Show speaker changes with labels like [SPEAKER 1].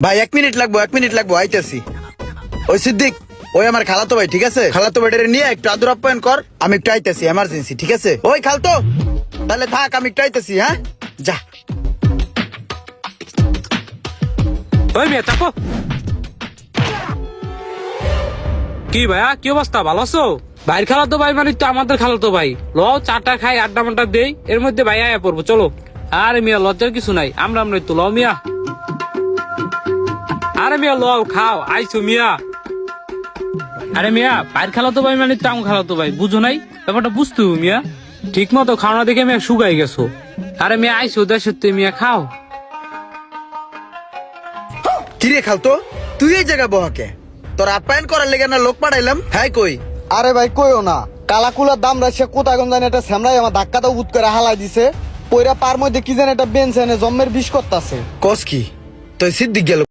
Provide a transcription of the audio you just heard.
[SPEAKER 1] ভাই 1 মিনিট লাগবো আইতেছি। ওই সিদ্দিক, ওই আমার খালাতো ভাই, ঠিক আছে? খালাতো ভাইটারে নিয়ে একটু আদর আপ্যায়ন কর, আমি একটু আইতেছি, এমার্জেন্সি, ঠিক আছে? ওই খালতো, তাহলে থাক, আমি একটু আইতেছি, হ্যাঁ? যা।
[SPEAKER 2] ওই মেয়ে চাপো। কি ভাইয়া, কি অবস্থা, ভালো আছো? ভাইয়ের খালাতো ভাই মানে তো আমাদের খালাতো ভাই। ল চাটা খাই, আড্ডা মাড্ডা দেই, এর মধ্যে ভাই আয়া পড়বো, চলো। আরে মিয়া লজ্জার কিছু নাই, আমরা তো ল মিয়া। আরে মিয়া ল খাও, আইসো মিয়া। আরে মিয়া, ভাইয়ের খালাতো ভাই মানে তো আমার খালাতো ভাই, বুঝো নাই ব্যাপারটা? বুঝতে হবে মিয়া, ঠিক মতো খাওয়া দেখে মিয়া শুকাই গেছো। আরে মিয়া আইসো দেশের তুই মিয়া, খাও।
[SPEAKER 1] কিরে খালতো, তুই এই জায়গা বহাকে? তোর আপ্যায়ন করার লেগে না লোক পাঠাইলাম, হ্যাঁ কই?
[SPEAKER 3] আরে ভাই কইও না, কালাকুলার দাম রাখছে কোথায় জানি একটা স্যামরাই আমার ধাক্কাটা উৎ করে হালাই দিছে। পয়রা পার মধ্যে কি জানি একটা বেঞ্চ এনে জম্মের বিষ করতেছে।
[SPEAKER 1] কস কি? তুই সিদ্দিক গেল